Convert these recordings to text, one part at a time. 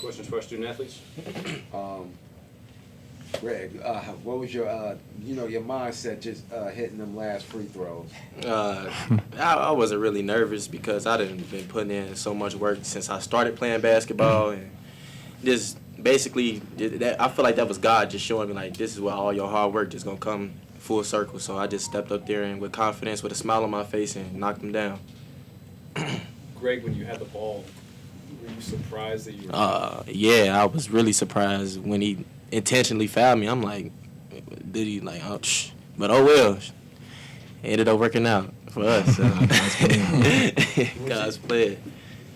Questions for our student athletes? Greg, what was your your mindset just hitting them last free throws? I wasn't really nervous because I didn't been putting in so much work since I started playing basketball, and just basically I feel like that was God just showing me like this is where all your hard work just gonna come full circle. So I just stepped up there and with confidence, with a smile on my face, and knocked them down. Greg, when you had the ball, were you surprised that you were? Yeah, I was really surprised when he intentionally fouled me. I'm like, did he like? Oh, but oh well, it ended up working out for us. So. God's plan.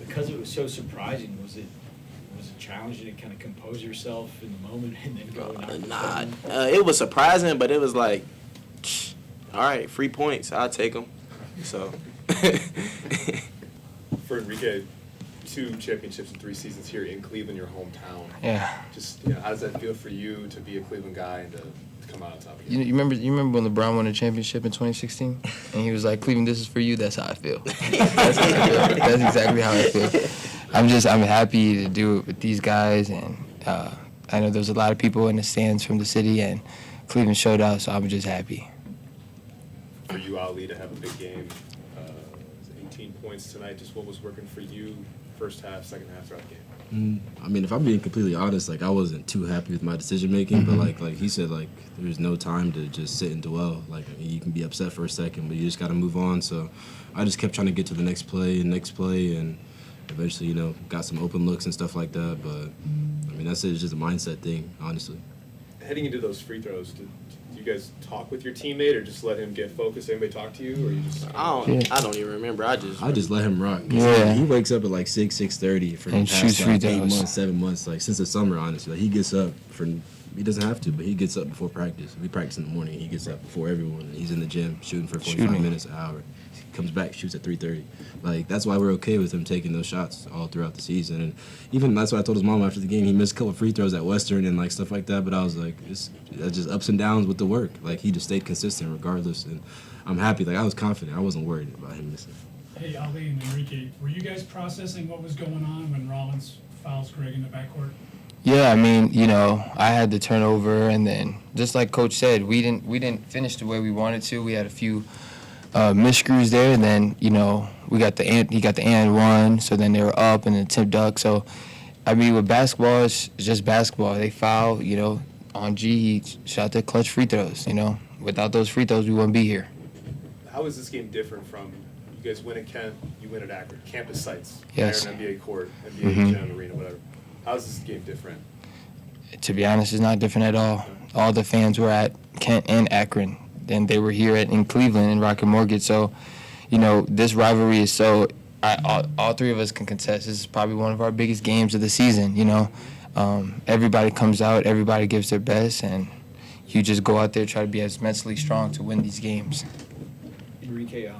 Because it was so surprising, was it challenging to kind of compose yourself in the moment and then go? It was surprising, but it was like, all right, 3 points, I'll take them. So. For Enrique, 2 championships in 3 seasons here in Cleveland, your hometown. Yeah. Just how does that feel for you to be a Cleveland guy and to come out on top again? You remember when LeBron won a championship in 2016, and he was like, "Cleveland, this is for you." That's how I feel. That's exactly how I feel. I'm happy to do it with these guys, and I know there's a lot of people in the stands from the city, and Cleveland showed out, so I'm just happy. For you, Ali, to have a big game, 18 points tonight. Just what was working for you, first half, second half throughout the game? I mean, if I'm being completely honest, like I wasn't too happy with my decision making, but like he said, like there's no time to just sit and dwell. Like you can be upset for a second, but you just got to move on. So I just kept trying to get to the next play, and eventually, got some open looks and stuff like that. But I mean, that's it. It's just a mindset thing, honestly. Heading into those free throws, do you guys talk with your teammate or just let him get focused? Anybody talk to you, or you just? I don't even remember. I just let him rock. Yeah. He wakes up at like 6:30 for the And past shoots free 8 throws. months, 7 months, like since the summer. Honestly, like, he gets up he doesn't have to, but he gets up before practice. We practice in the morning. He gets up before everyone. And he's in the gym shooting for 45 minutes, an hour. He comes back, shoots at 3:30. Like that's why we're okay with him taking those shots all throughout the season. And even that's what I told his mom after the game. He missed a couple of free throws at Western and like stuff like that. But I was like, that's just ups and downs with the work. Like he just stayed consistent regardless. And I'm happy. Like I was confident. I wasn't worried about him missing. Hey, Ali and Enrique, were you guys processing what was going on when Rollins fouls Greg in the backcourt? Yeah, I mean, I had the turnover, and then just like Coach said, we didn't finish the way we wanted to. We had a few misscrews there, and then he got the and one, so then they were up and then tip duck. So, I mean, with basketball, it's just basketball. They foul, on G, he shot the clutch free throws. Without those free throws, we wouldn't be here. How is this game different from you guys win at Kent, you win at Akron, campus sites, Yes. Iron NBA court, NBA Gym Arena, whatever? How is this game different? To be honest, it's not different at all. All the fans were at Kent and Akron. Then they were here in Cleveland in Rocket Mortgage. So, this rivalry is so. All 3 of us can contest. This is probably one of our biggest games of the season. Everybody comes out, everybody gives their best, and you just go out there try to be as mentally strong to win these games. Enrique,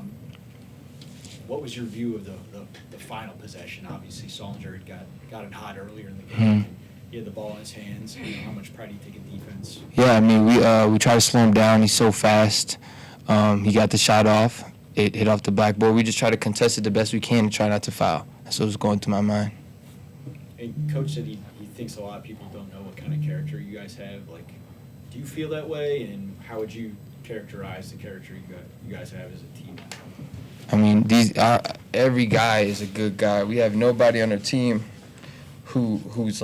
what was your view of the final possession? Obviously, Solinger had got it hot earlier in the game. He had the ball in his hands. How much pride do you take in defense? Yeah, I mean, we try to slow him down. He's so fast. He got the shot off. It hit off the backboard. We just try to contest it the best we can and try not to foul. That's what was going through my mind. And Coach said he thinks a lot of people don't know what kind of character you guys have. Like, do you feel that way? And how would you characterize the character you guys have as a team? I mean, every guy is a good guy. We have nobody on our team who's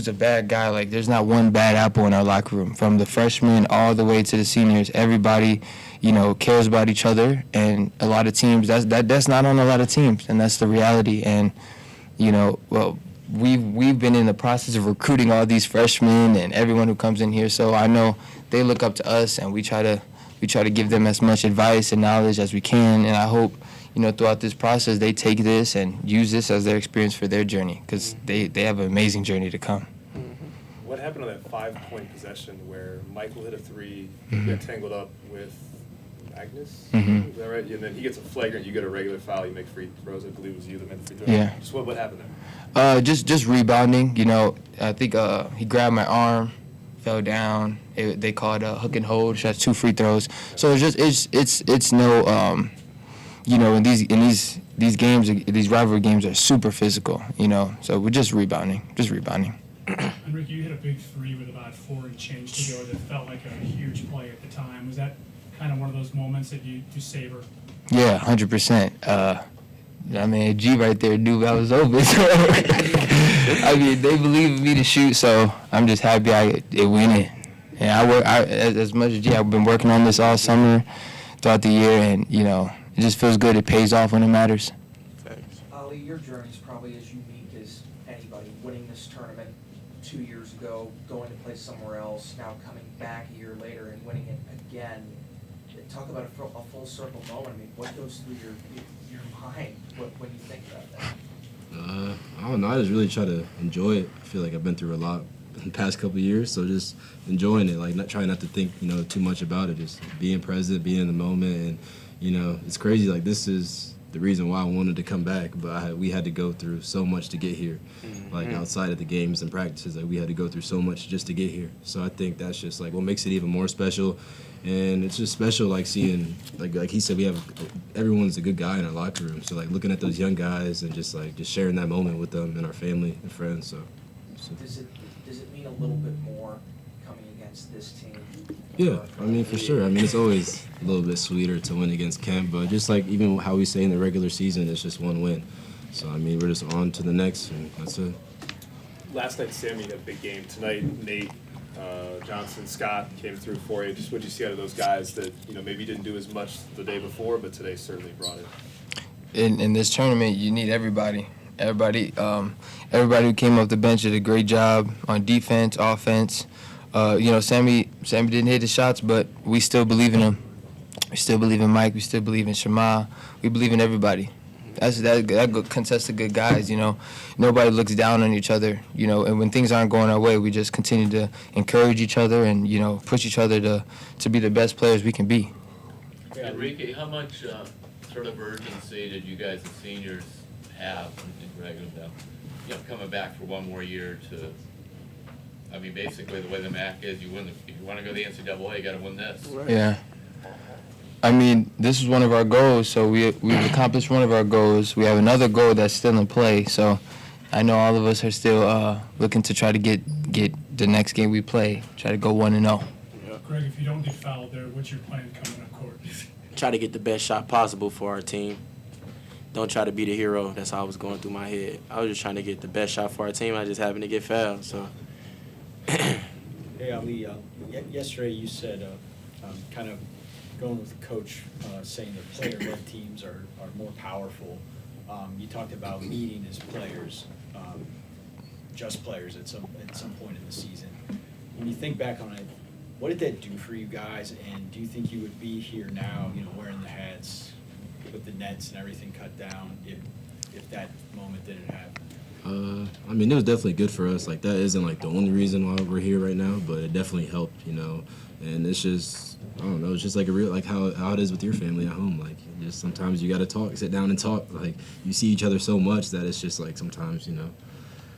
a bad guy. Like, there's not one bad apple in our locker room. From the freshmen all the way to the seniors, everybody, cares about each other. And a lot of teams, that's not on a lot of teams, and that's the reality. And, we've been in the process of recruiting all these freshmen and everyone who comes in here. So I know they look up to us, and we try to give them as much advice and knowledge as we can. And I hope, throughout this process, they take this and use this as their experience for their journey, because they have an amazing journey to come. What happened on that 5-point possession where Michael hit a 3, got tangled up with Magnus? Is that right? And then he gets a flagrant, you get a regular foul, you make free throws. I believe it was you that made the free throw. Yeah. Just what happened there? Just rebounding. I think he grabbed my arm, fell down. They called a hook and hold. Shot 2 free throws. So it's no you know, in these games, these rivalry games are super physical, you know. So we're just rebounding. Enrique, you hit a big three with about 4 and change to go that felt like a huge play at the time. Was that kind of one of those moments that you savor? Yeah, 100%. I mean, G right there knew I was open. So, I mean, they believe in me to shoot, so I'm just happy it went in. And as much as G, I've been working on this all summer, throughout the year, and, you know, it just feels good. It pays off when it matters. Thanks. Ali, your journey is probably as unique as anybody. Winning this tournament 2 years ago, going to play somewhere else, now coming back a year later and winning it again. Talk about a full circle moment. I mean, what goes through your mind when you think about that? I don't know. I just really try to enjoy it. I feel like I've been through a lot in the past couple of years, so just enjoying it. Like trying not to think, you know, too much about it. Just being present, being in the moment, and you know, it's crazy. Like this is the reason why I wanted to come back, but we had to go through so much to get here. Like outside of the games and practices, like we had to go through so much just to get here. So I think that's just like what makes it even more special. And it's just special, like seeing, like he said, we have everyone's a good guy in our locker room. So like looking at those young guys and just sharing that moment with them and our family and friends. So. Does it mean a little bit more coming against this team? Yeah, I mean for sure. I mean it's always a little bit sweeter to win against Kent, but just like even how we say in the regular season, it's just one win. So I mean we're just on to the next, and that's it. Last night, Sammy had a big game. Tonight, Nate, Johnson, Scott came through for you. Just what you see out of those guys that, you know, maybe didn't do as much the day before, but today certainly brought it. In this tournament, you need everybody. Everybody who came off the bench did a great job on defense, offense. You know, Sammy didn't hit the shots, but we still believe in him. We still believe in Mike. We still believe in Shema. We believe in everybody. That consists of good guys, you know. Nobody looks down on each other, you know, and when things aren't going our way, we just continue to encourage each other and, you know, push each other to be the best players we can be. Enrique, how much sort of urgency did you guys, the seniors, have in Greg and them, you know, coming back for one more year to, I mean, basically the way the MAC is, if you want to go to the NCAA, you got to win this. Right. Yeah. I mean, this is one of our goals, so we've accomplished one of our goals. We have another goal that's still in play, so I know all of us are still looking to try to get the next game we play, try to go 1-0. Greg, if you don't get fouled there, what's your plan coming up court? Try to get the best shot possible for our team. Don't try to be the hero. That's how I was going through my head. I was just trying to get the best shot for our team. I just happened to get fouled, so. Hey, Ali, yesterday you said kind of going with the coach saying that player-led teams are more powerful. You talked about meeting as players, just players at some point in the season. When you think back on it, what did that do for you guys? And do you think you would be here now, you know, wearing the hats with the nets and everything cut down if that moment didn't happen? I mean, it was definitely good for us. Like, that isn't, like, the only reason why we're here right now, but it definitely helped, you know. And it's just, I don't know, it's just like a real, like how it is with your family at home. Like, just sometimes you got to talk, sit down and talk. Like, you see each other so much that it's just, like, sometimes, you know.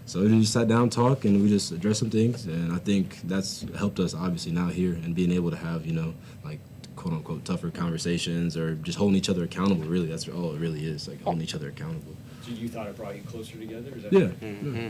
So we just sat down, talk, and we just addressed some things. And I think that's helped us, obviously, now here and being able to have, you know, like, quote-unquote, tougher conversations or just holding each other accountable, really. That's all it really is, like, holding each other accountable. So you thought it brought you closer together? Is that Yeah. right? Mm-hmm.